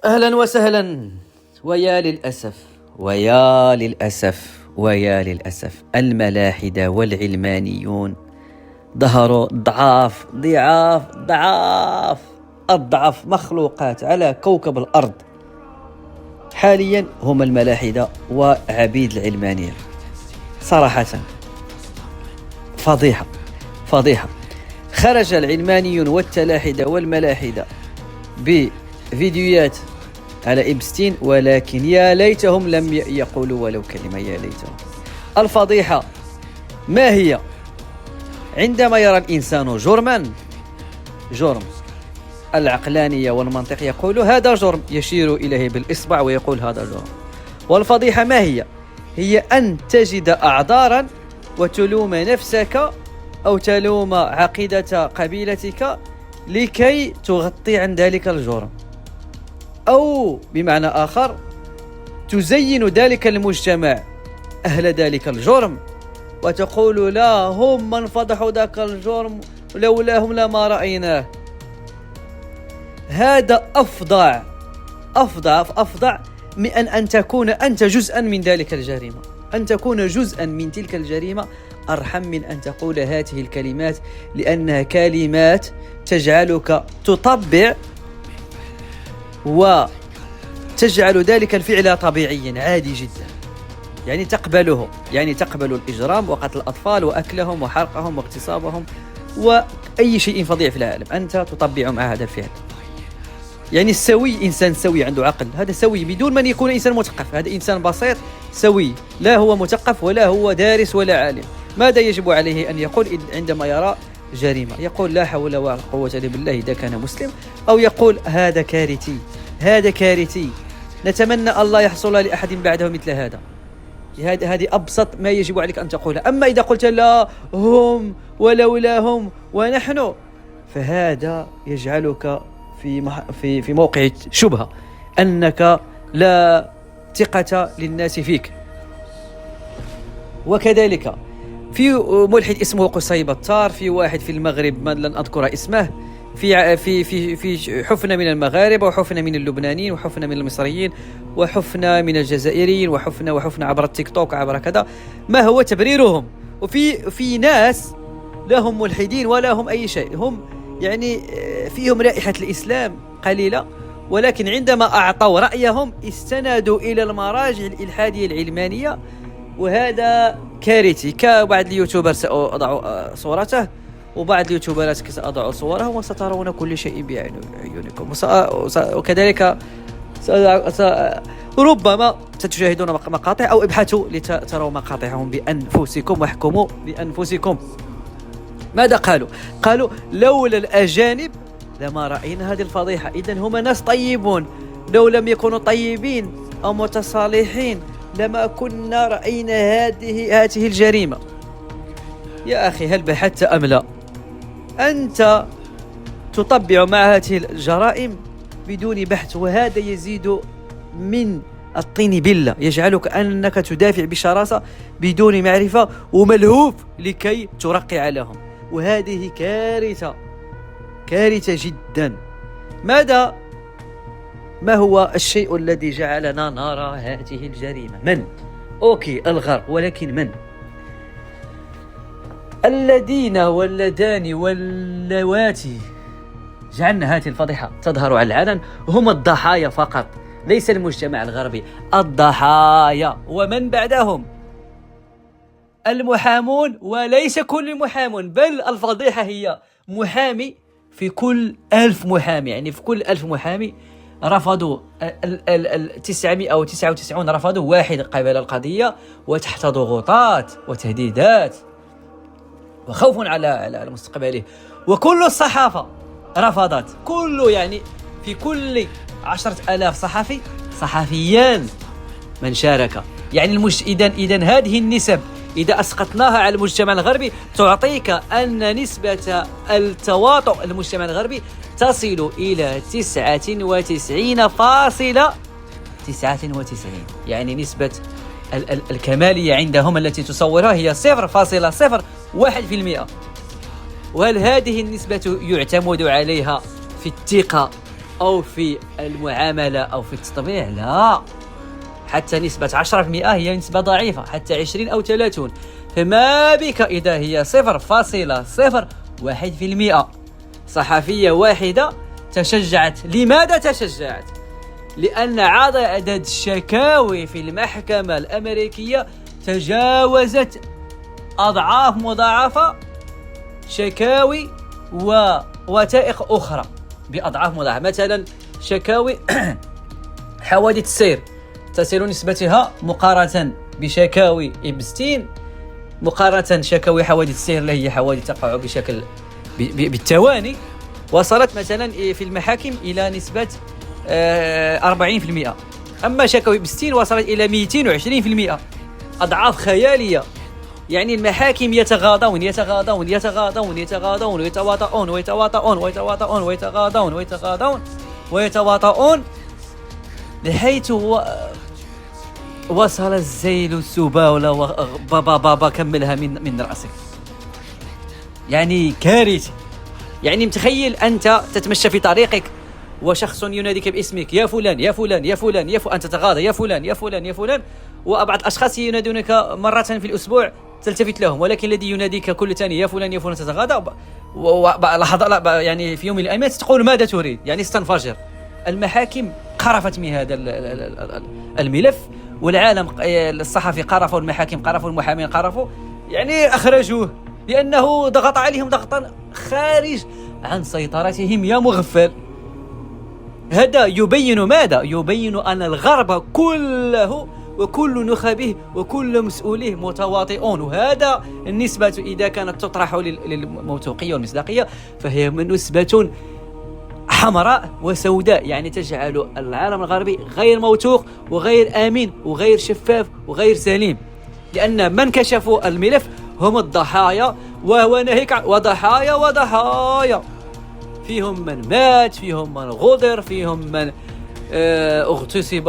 أهلا وسهلا. ويا للأسف ويا للأسف ويا للأسف الملاحدة والعلمانيون ظهروا ضعاف أضعف مخلوقات على كوكب الأرض حاليا هم الملاحدة وعبيد العلمانية. صراحة فضيحة. خرج العلمانيون والتلاحدة والملاحدة بفيديوهات على إبستين، ولكن يا ليتهم لم يقولوا ولو كلمة. يا ليتهم. الفضيحة ما هي؟ عندما يرى الإنسان جرم العقلانية والمنطق يقول هذا جرم، يشير إليه بالإصبع ويقول هذا جرم. والفضيحة ما هي؟ هي أن تجد أعذارا وتلوم نفسك أو تلوم عقيدة قبيلتك لكي تغطي عن ذلك الجرم، أو بمعنى آخر تزين ذلك المجتمع أهل ذلك الجرم وتقول لا، هم من فضحوا ذاك الجرم لولاهم لما رأيناه. هذا أفضع من أن تكون أنت جزءا من ذلك الجريمة. أن تكون جزءا من تلك الجريمة أرحم من أن تقول هذه الكلمات، لأنها كلمات تجعلك تطبع وتجعل ذلك الفعل طبيعيا عادي جدا، يعني تقبله، يعني تقبل الإجرام وقتل الأطفال وأكلهم وحرقهم واغتصابهم وأي شيء فظيع في العالم أنت تطبع مع هذا الفعل. يعني السوي إنسان سوي عنده عقل، هذا سوي بدون من يكون إنسان مثقف، هذا إنسان بسيط سوي، لا هو مثقف ولا هو دارس ولا عالم. ماذا يجب عليه أن يقول عندما يرى جريمة؟ يقول لا حول ولا قوة إلا بالله إذا كان مسلم، أو يقول هذا كارثي نتمنى الله يحصل لأحد بعده مثل هذا. هذه أبسط ما يجب عليك أن تقولها. أما إذا قلت لا هم ولولا هم ونحن، فهذا يجعلك في موقع شبهة، أنك لا ثقة للناس فيك. وكذلك في ملحد اسمه قصي بطار، في واحد في المغرب لن أذكر اسمه، في حفنة من المغاربة وحفنة من اللبنانيين وحفنة من المصريين وحفنة من الجزائريين وحفنة عبر التيك توك عبر كذا. ما هو تبريرهم؟ وفي ناس لا هم ملحدين ولا هم أي شيء، هم يعني فيهم رائحة الإسلام قليلة، ولكن عندما أعطوا رأيهم استندوا إلى المراجع الإلحادية العلمانية، وهذا كارثي. كبعض اليوتيوبر سأضع صورته وبعض اليوتيوبرات سأضع صورهم وسترون كل شيء بعيونكم. وكذلك ربما ستشاهدون مقاطع أو ابحثوا لتروا مقاطعهم بأنفسكم واحكموا بأنفسكم. ماذا قالوا لولا الأجانب لما رأينا هذه الفضيحة. إذن هم ناس طيبون، لو لم يكونوا طيبين أو متصالحين لما كنا رأينا هذه الجريمة. يا أخي هل بحثت أم لا؟ أنت تطبع مع هذه الجرائم بدون بحث، وهذا يزيد من الطين بلة، يجعلك أنك تدافع بشراسة بدون معرفة وملهوف لكي ترقع لهم، وهذه كارثة جدا. ما هو الشيء الذي جعلنا نرى هذه الجريمة؟ من؟ أوكي الغرب، ولكن من؟ الذين واللذان واللواتي جعلنا هذه الفضيحة تظهر على العلن هم الضحايا فقط، ليس المجتمع الغربي. الضحايا ومن بعدهم المحامون، وليس كل محامون، بل الفضيحة هي محامي في كل 1000 محامي. يعني في كل 1000 محامي رفضوا 999 رفضوا، واحد قبل القضية وتحت ضغوطات وتهديدات وخوف على مستقبله. وكل الصحافة رفضت، يعني في كل 10,000 صحفيان من شارك. يعني إذن هذه النسب إذا أسقطناها على المجتمع الغربي تعطيك أن نسبة التواطؤ المجتمع الغربي تصل إلى 99.99. يعني نسبة الكمالية عندهم التي تصورها هي 0.01%. وهل هذه النسبة يعتمد عليها في الثقة أو في المعاملة أو في التطبيع، لا، حتى نسبة 10% هي نسبة ضعيفة، حتى 20 أو 30. فما بك إذا هي 0.01%. صحفية واحدة تشجعت. لماذا تشجعت؟ لأن عدد الشكاوي في المحكمة الأمريكية تجاوزت أضعاف مضاعفة شكاوي ووثائق أخرى بأضعاف مضاعفة. مثلا شكاوي حوادث السير تصل نسبتها مقارنة بشكاوي إبستين، مقارنة شكاوي حوادث السير اللي هي حوادث تقع بشكل بالتواني، وصلت مثلا في المحاكم إلى نسبة 40%. أما شكاوي إبستين وصلت إلى 220%، أضعاف خيالية. يعني المحاكم يتغاضون يتغاضون يتغاضون يتغاضون ويتواطؤون ويتواطؤون ويتواطؤون ويتغاضون ويتغاضون ويتواطؤون بحيث وصل الزيل السباولة بابا بابا كملها من رأسك. يعني كارثة. يعني متخيل أنت تتمشى في طريقك وشخص يناديك باسمك، يا فلان يا فلان يا فلان يا فلان، أنت تتغاضى يا فلان يا فلان يا فلان، وبعض الأشخاص ينادونك مرة في الأسبوع تلتفت لهم، ولكن الذي يناديك كل ثاني يا فلان يا فلان تتغاضى، لحظة يعني في يوم من الأيام تقول ماذا تريد، يعني استنفجر. المحاكم قرفت من هذا الملف، والعالم الصحفي قرفوا، المحاكم قرفوا، المحامين قرفوا، يعني أخرجوه لأنه ضغط عليهم ضغطا خارج عن سيطرتهم يا مغفل. هذا يبين ماذا؟ يبين أن الغرب كله وكل نخبه وكل مسؤوليه متواطئون، وهذا النسبة إذا كانت تطرح للموثوقية والمصداقية فهي نسبة حمراء وسوداء، يعني تجعل العالم الغربي غير موثوق وغير آمن وغير شفاف وغير سليم، لأن من كشفوا الملف هم الضحايا، وهو ناهيك وضحايا وضحايا، فيهم من مات، فيهم من غدر، فيهم من اغتصب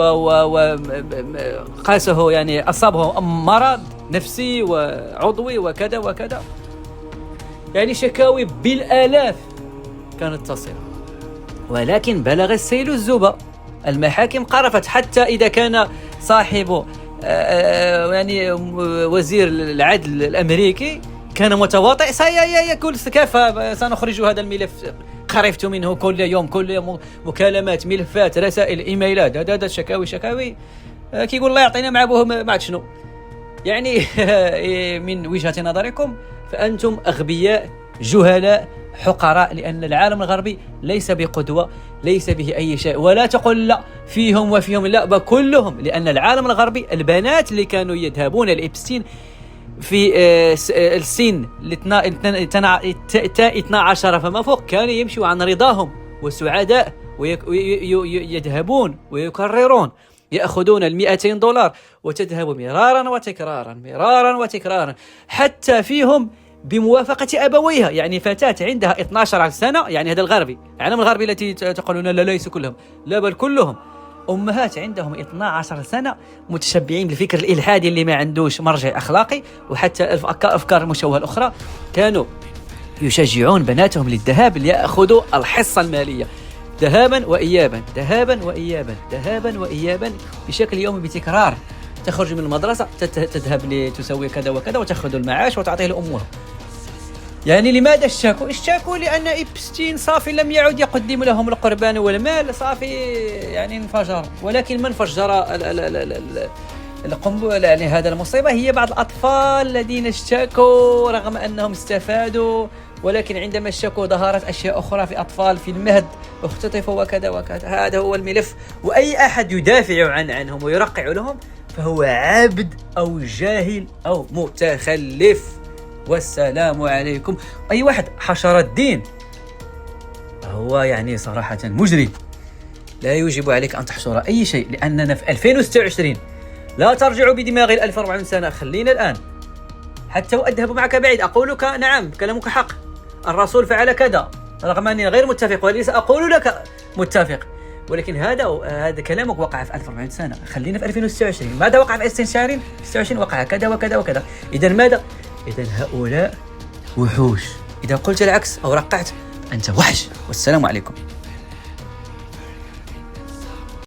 وقاسه، يعني أصابه مرض نفسي وعضوي وكذا وكذا. يعني شكاوي بالآلاف كانت تصل، ولكن بلغ السيل الزبا. المحاكم قرفت، حتى إذا كان صاحب يعني وزير العدل الأمريكي كان متواطئ، سيكون كفى، سنخرج هذا الملف، قرفت منه كل يوم مكالمات، ملفات، رسائل، إيميلات، هذا شكاوي كيقول الله يعطينا مع ابوه ما عاد شنو. يعني من وجهة نظركم فأنتم أغبياء جهلاء حقراء، لأن العالم الغربي ليس بقدوة، ليس به أي شيء. ولا تقول لا فيهم وفيهم، لا بكلهم، لأن العالم الغربي البنات اللي كانوا يذهبون لإبستين في السن 12 فما فوق كانوا يمشوا عن رضاهم وسعداء، ويذهبون ويكررون، يأخذون $200 وتذهب مرارا وتكرارا مرارا وتكرارا، حتى فيهم بموافقة أبويها. يعني فتاة عندها 12 سنة، يعني هذا الغربي، العالم الغربي التي تقولون لا ليس كلهم، لا بل كلهم، أمهات عندهم 12 سنة متشبعين بالفكر الإلحادي اللي ما عندوش مرجع أخلاقي، وحتى أفكار المشوهة الأخرى، كانوا يشجعون بناتهم للذهاب ليأخذوا الحصة المالية ذهابا وإيابا ذهابا وإيابا ذهابا وإيابا بشكل يومي بتكرار. تخرج من المدرسة تذهب لتسوي كذا وكذا وتأخذ المعاش وتعطيه لأمها. يعني لماذا اشتكوا لأن إبستين صافي لم يعد يقدم لهم القربان والمال، صافي يعني انفجر. ولكن من فجر القنبلة يعني هذا المصيبة هي بعض الأطفال الذين اشتكوا رغم أنهم استفادوا، ولكن عندما اشتكوا ظهرت أشياء أخرى في أطفال في المهد اختطفوا وكذا وكذا. هذا هو الملف، وأي أحد يدافع عنهم ويرقع لهم فهو عبد أو جاهل أو متخلف. والسلام عليكم. أي واحد حشر الدين هو يعني صراحة مجرم، لا يجب عليك أن تحشر أي شيء، لأننا في 2026. لا ترجع بدماغ 1400 سنة، خلينا الآن. حتى وأذهب معك بعيد أقول لك نعم كلامك حق، الرسول فعل كذا رغم أني غير متفق، وليس أقول لك متفق، ولكن هذا كلامك وقع في 1400 سنة. خلينا في 2026. ماذا وقع في 2026؟ وقع كذا وكذا وكذا. إذا ماذا؟ إذا هؤلاء وحوش. إذا قلت العكس أو رقعت أنت وحش. والسلام عليكم.